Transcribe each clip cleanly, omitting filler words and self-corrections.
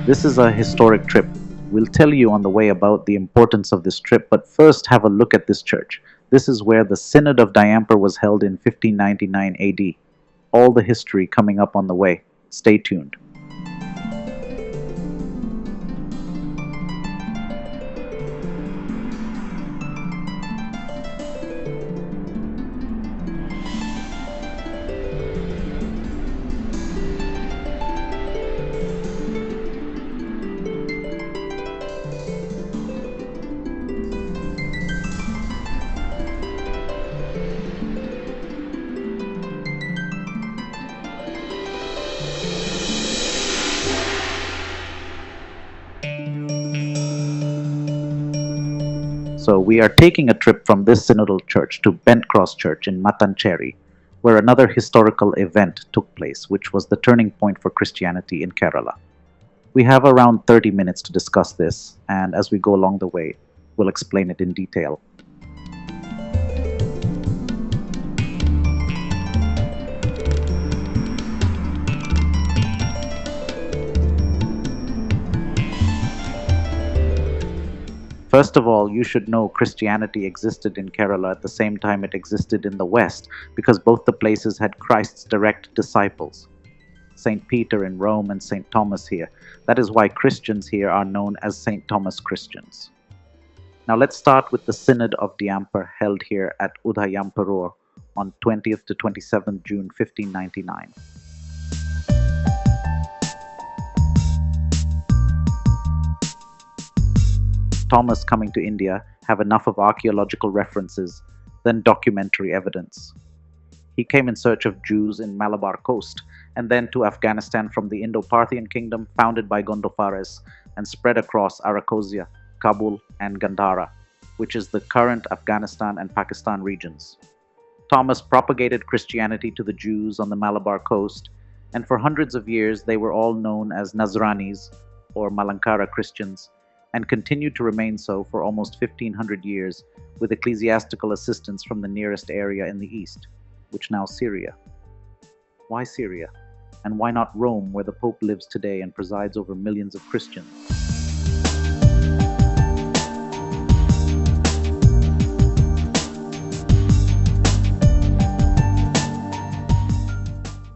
This is a historic trip. We'll tell you on the way about the importance of this trip, but first have a look at this church. This is where the Synod of Diamper was held in 1599 AD. All the history coming up on the way. Stay tuned. So we are taking a trip from this Synodal Church to Bent Cross Church in Mattancheri, where another historical event took place, which was the turning point for Christianity in Kerala. We have around 30 minutes to discuss this, and as we go along the way, we'll explain it in detail. First of all, you should know Christianity existed in Kerala at the same time it existed in the West, because both the places had Christ's direct disciples. St. Peter in Rome and St. Thomas here. That is why Christians here are known as St. Thomas Christians. Now let's start with the Synod of Diamper held here at Udayamperur on 20th to 27th June 1599. Thomas coming to India have enough of archaeological references than documentary evidence. He came in search of Jews in Malabar coast and then to Afghanistan from the Indo-Parthian kingdom founded by Gondophares and spread across Arachosia, Kabul and Gandhara, which is the current Afghanistan and Pakistan regions. Thomas propagated Christianity to the Jews on the Malabar coast, and for hundreds of years they were all known as Nazranis or Malankara Christians, and continued to remain so for almost 1500 years with ecclesiastical assistance from the nearest area in the east, which now Syria. Why Syria? And why not Rome, where the Pope lives today and presides over millions of Christians?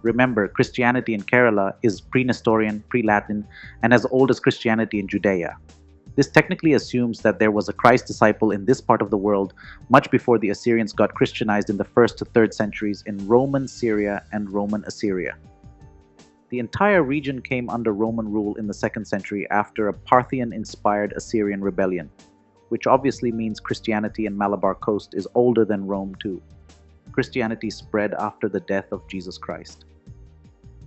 Remember, Christianity in Kerala is pre-Nestorian, pre-Latin, and as old as Christianity in Judea. This technically assumes that there was a Christ disciple in this part of the world much before the Assyrians got Christianized in the 1st to 3rd centuries in Roman Syria and Roman Assyria. The entire region came under Roman rule in the 2nd century after a Parthian-inspired Assyrian rebellion, which obviously means Christianity in Malabar coast is older than Rome too. Christianity spread after the death of Jesus Christ.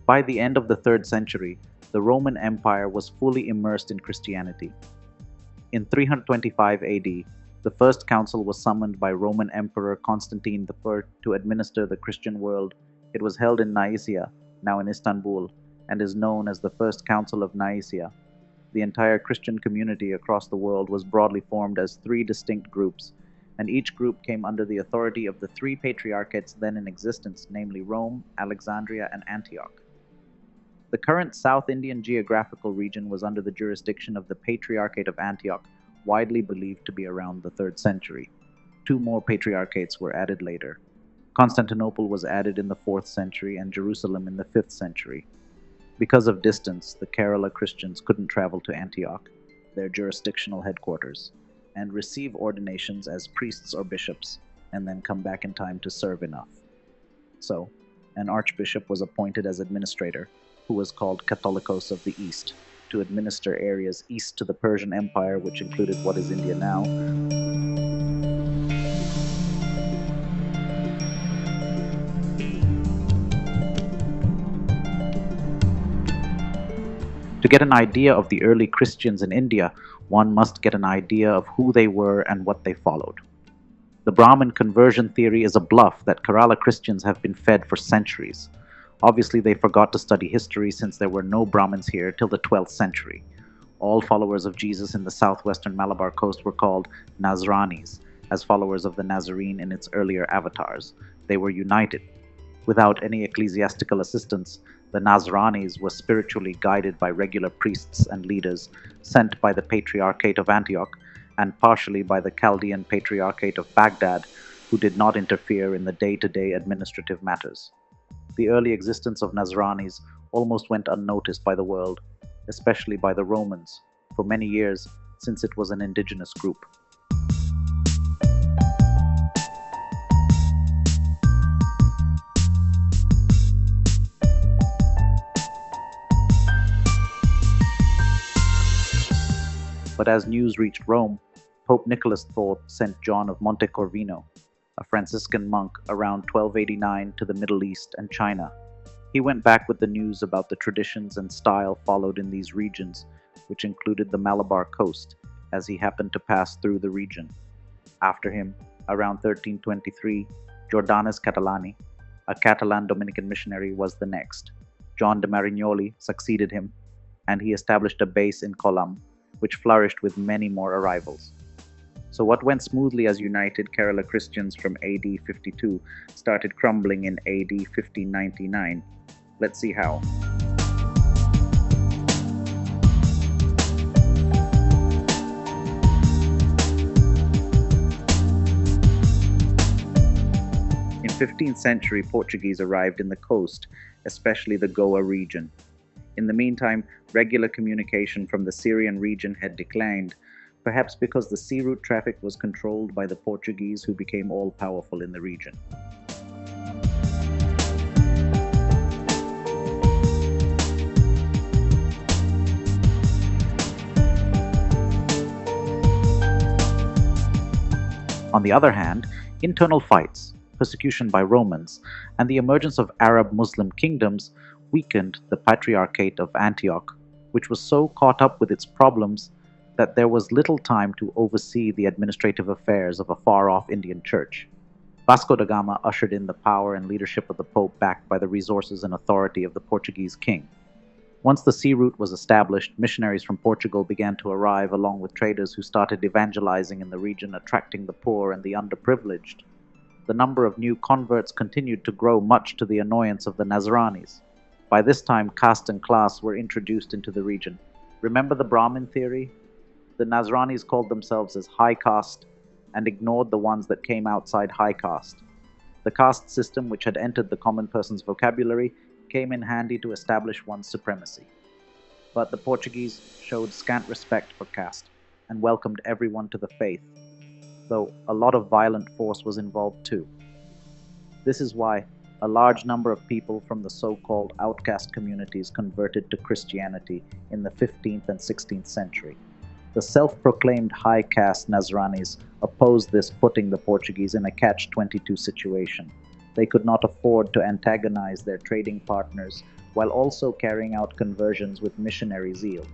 By the end of the 3rd century, the Roman Empire was fully immersed in Christianity. In 325 AD, the first council was summoned by Roman Emperor Constantine I to administer the Christian world. It was held in Nicaea, now in Istanbul, and is known as the First Council of Nicaea. The entire Christian community across the world was broadly formed as 3 distinct groups, and each group came under the authority of the 3 patriarchates then in existence, namely Rome, Alexandria, and Antioch. The current South Indian geographical region was under the jurisdiction of the Patriarchate of Antioch, widely believed to be around the 3rd century. 2 more patriarchates were added later. Constantinople was added in the 4th century and Jerusalem in the 5th century. Because of distance, the Kerala Christians couldn't travel to Antioch, their jurisdictional headquarters, and receive ordinations as priests or bishops, and then come back in time to serve enough. So, an archbishop was appointed as administrator, who was called Catholicos of the East, to administer areas east to the Persian Empire, which included what is India now. To get an idea of the early Christians in India, one must get an idea of who they were and what they followed. The Brahmin conversion theory is a bluff that Kerala Christians have been fed for centuries. Obviously, they forgot to study history since there were no Brahmins here till the 12th century. All followers of Jesus in the southwestern Malabar coast were called Nazranis, as followers of the Nazarene in its earlier avatars. They were united. Without any ecclesiastical assistance, the Nazranis were spiritually guided by regular priests and leaders sent by the Patriarchate of Antioch and partially by the Chaldean Patriarchate of Baghdad, who did not interfere in the day-to-day administrative matters. The early existence of Nazranis almost went unnoticed by the world, especially by the Romans, for many years, since it was an indigenous group. But as news reached Rome, Pope Nicholas IV sent John of Montecorvino, a Franciscan monk, around 1289 to the Middle East and China. He went back with the news about the traditions and style followed in these regions, which included the Malabar coast, as he happened to pass through the region. After him, around 1323, Jordanus Catalani, a Catalan Dominican missionary, was the next. John de Marignoli succeeded him, and he established a base in Kollam, which flourished with many more arrivals. So what went smoothly as united Kerala Christians from AD 52 started crumbling in AD 1599. Let's see how. In 15th century, Portuguese arrived in the coast, especially the Goa region. In the meantime, regular communication from the Syrian region had declined, perhaps because the sea route traffic was controlled by the Portuguese, who became all-powerful in the region. On the other hand, internal fights, persecution by Romans, and the emergence of Arab Muslim kingdoms weakened the Patriarchate of Antioch, which was so caught up with its problems that there was little time to oversee the administrative affairs of a far-off Indian church. Vasco da Gama ushered in the power and leadership of the Pope, backed by the resources and authority of the Portuguese king. Once the sea route was established, missionaries from Portugal began to arrive, along with traders who started evangelizing in the region, attracting the poor and the underprivileged. The number of new converts continued to grow, much to the annoyance of the Nazranis. By this time, caste and class were introduced into the region. Remember the Brahmin theory? The Nazranis called themselves as high caste and ignored the ones that came outside high caste. The caste system, which had entered the common person's vocabulary, came in handy to establish one's supremacy. But the Portuguese showed scant respect for caste and welcomed everyone to the faith, though a lot of violent force was involved too. This is why a large number of people from the so-called outcast communities converted to Christianity in the 15th and 16th century. The self-proclaimed high caste Nazranis opposed this, putting the Portuguese in a catch-22 situation. They could not afford to antagonize their trading partners while also carrying out conversions with missionary zeal.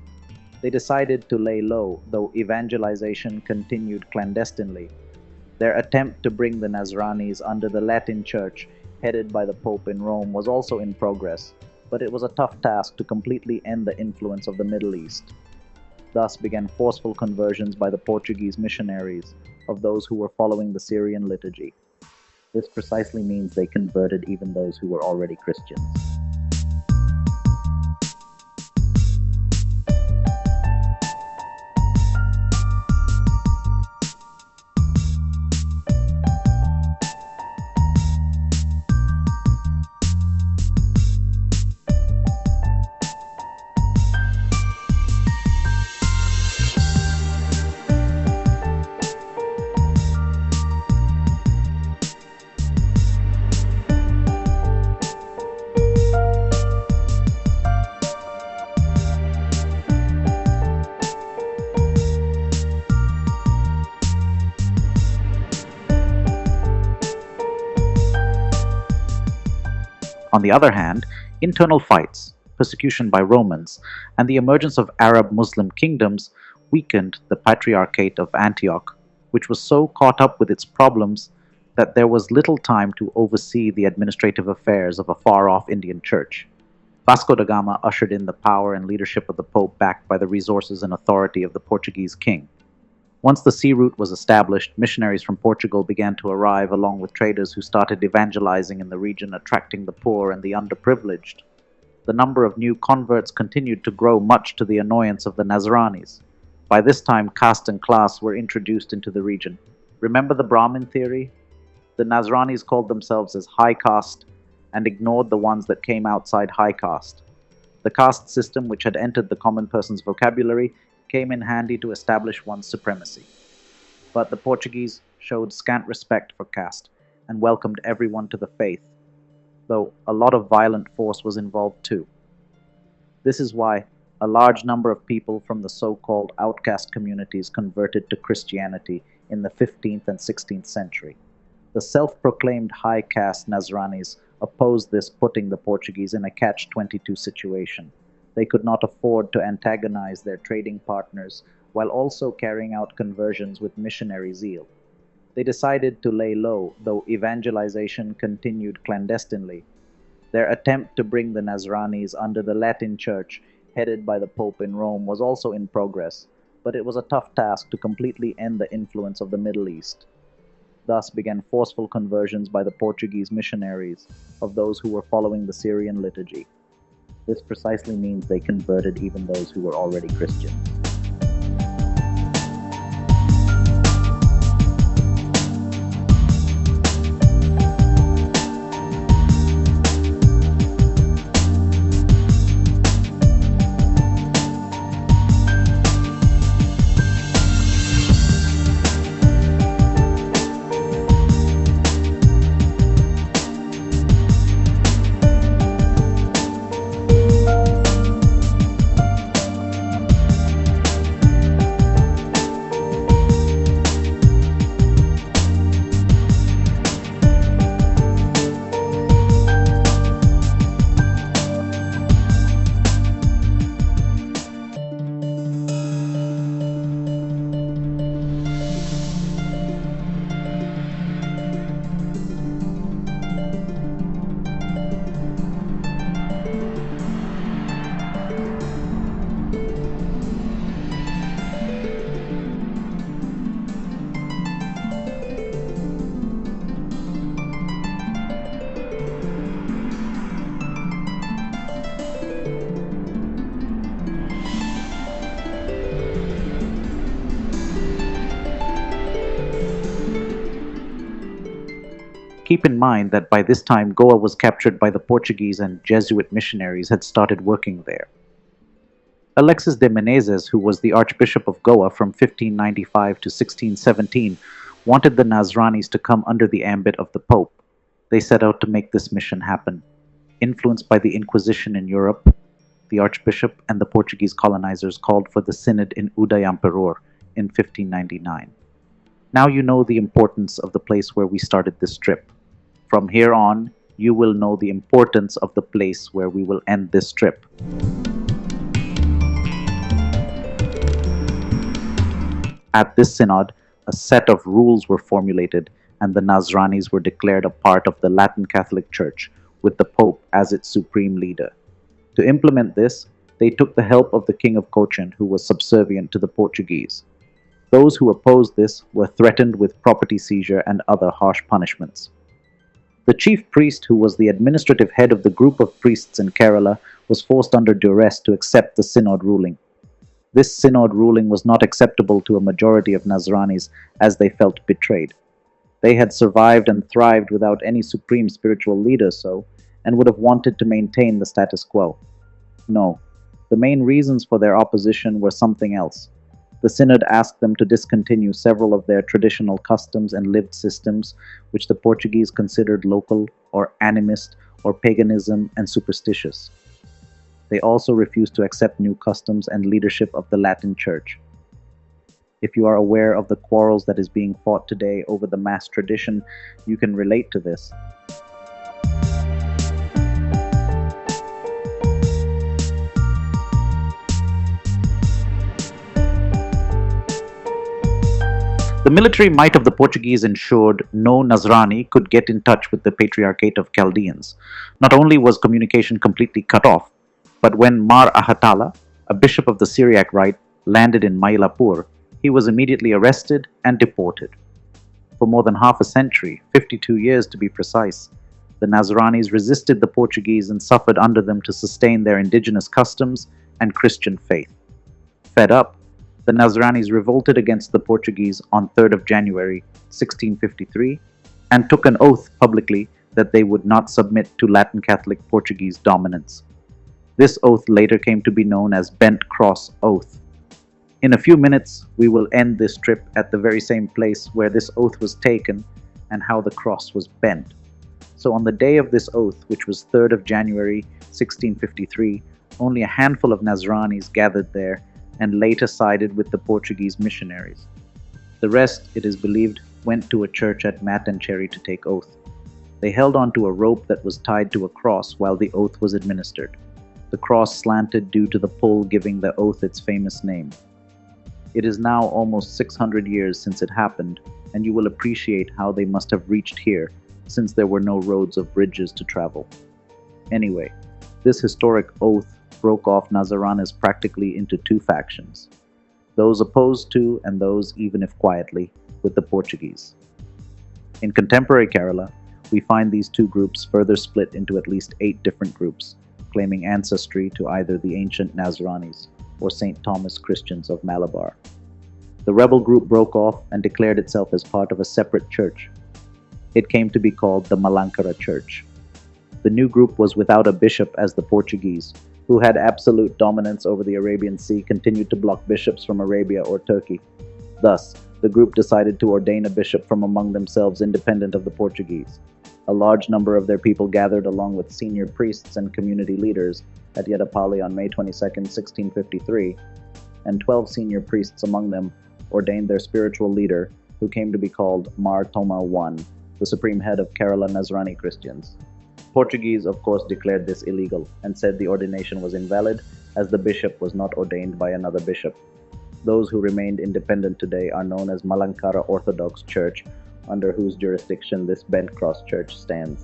They decided to lay low, though evangelization continued clandestinely. Their attempt to bring the Nazranis under the Latin Church, headed by the Pope in Rome, was also in progress, but it was a tough task to completely end the influence of the Middle East. Thus began forceful conversions by the Portuguese missionaries of those who were following the Syrian liturgy. This precisely means they converted even those who were already Christians. On the other hand, internal fights, persecution by Romans, and the emergence of Arab Muslim kingdoms weakened the Patriarchate of Antioch, which was so caught up with its problems that there was little time to oversee the administrative affairs of a far-off Indian church. Vasco da Gama ushered in the power and leadership of the Pope, backed by the resources and authority of the Portuguese king. Once the sea route was established, missionaries from Portugal began to arrive along with traders who started evangelizing in the region, attracting the poor and the underprivileged. The number of new converts continued to grow, much to the annoyance of the Nazranis. By this time, caste and class were introduced into the region. Remember the Brahmin theory? The Nazranis called themselves as high caste and ignored the ones that came outside high caste. The caste system, which had entered the common person's vocabulary, came in handy to establish one's supremacy. But the Portuguese showed scant respect for caste and welcomed everyone to the faith, though a lot of violent force was involved too. This is why a large number of people from the so-called outcast communities converted to Christianity in the 15th and 16th century. The self-proclaimed high caste Nazranis opposed this, putting the Portuguese in a catch-22 situation. They could not afford to antagonize their trading partners while also carrying out conversions with missionary zeal. They decided to lay low, though evangelization continued clandestinely. Their attempt to bring the Nazranis under the Latin Church, headed by the Pope in Rome, was also in progress, but it was a tough task to completely end the influence of the Middle East. Thus began forceful conversions by the Portuguese missionaries of those who were following the Syrian liturgy. This precisely means they converted even those who were already Christians. Keep in mind that by this time Goa was captured by the Portuguese and Jesuit missionaries had started working there. Alexis de Menezes, who was the Archbishop of Goa from 1595 to 1617, wanted the Nazranis to come under the ambit of the Pope. They set out to make this mission happen. Influenced by the Inquisition in Europe, the Archbishop and the Portuguese colonizers called for the Synod in Udayamperur in 1599. Now you know the importance of the place where we started this trip. From here on, you will know the importance of the place where we will end this trip. At this synod, a set of rules were formulated and the Nazranis were declared a part of the Latin Catholic Church, with the Pope as its supreme leader. To implement this, they took the help of the King of Cochin, who was subservient to the Portuguese. Those who opposed this were threatened with property seizure and other harsh punishments. The chief priest, who was the administrative head of the group of priests in Kerala, was forced under duress to accept the synod ruling. This synod ruling was not acceptable to a majority of Nazranis, as they felt betrayed. They had survived and thrived without any supreme spiritual leader, and would have wanted to maintain the status quo. No, the main reasons for their opposition were something else. The synod asked them to discontinue several of their traditional customs and lived systems, which the Portuguese considered local or animist or paganism and superstitious. They also refused to accept new customs and leadership of the Latin Church. If you are aware of the quarrels that is being fought today over the Mass tradition, you can relate to this. The military might of the Portuguese ensured no Nazrani could get in touch with the Patriarchate of Chaldeans. Not only was communication completely cut off, but when Mar Ahatala, a bishop of the Syriac rite, landed in Mylapore, He was immediately arrested and deported. For more than half a century, 52 years to be precise, the Nazranis resisted the Portuguese and suffered under them to sustain their indigenous customs and Christian faith. Fed up, the Nazranis revolted against the Portuguese on 3rd of January 1653 and took an oath publicly that they would not submit to Latin Catholic-Portuguese dominance. This oath later came to be known as Bent Cross Oath. In a few minutes, we will end this trip at the very same place where this oath was taken and how the cross was bent. So on the day of this oath, which was 3rd of January 1653, only a handful of Nazranis gathered there and later sided with the Portuguese missionaries. The rest, it is believed, went to a church at Mattancheri to take oath. They held on to a rope that was tied to a cross while the oath was administered. The cross slanted due to the pole giving the oath its famous name. It is now almost 600 years since it happened, and you will appreciate how they must have reached here, since there were no roads or bridges to travel. Anyway, this historic oath broke off Nazranis practically into two factions, those opposed to, and those, even if quietly, with the Portuguese. In contemporary Kerala, we find these two groups further split into at least 8 different groups, claiming ancestry to either the ancient Nazranis or St. Thomas Christians of Malabar. The rebel group broke off and declared itself as part of a separate church. It came to be called the Mattancheri Church. The new group was without a bishop, as the Portuguese, who had absolute dominance over the Arabian Sea, continued to block bishops from Arabia or Turkey. Thus, the group decided to ordain a bishop from among themselves independent of the Portuguese. A large number of their people gathered along with senior priests and community leaders at Yedapali on May 22, 1653, and 12 senior priests among them ordained their spiritual leader, who came to be called Mar Thoma I, the supreme head of Kerala Nazrani Christians. Portuguese, of course, declared this illegal and said the ordination was invalid as the bishop was not ordained by another bishop. Those who remained independent today are known as Mattancheri Orthodox Church, under whose jurisdiction this Bent Cross Church stands.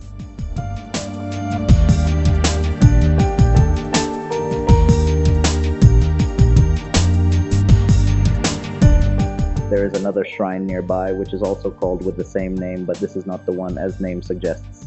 There is another shrine nearby which is also called with the same name, but this is not the one as name suggests.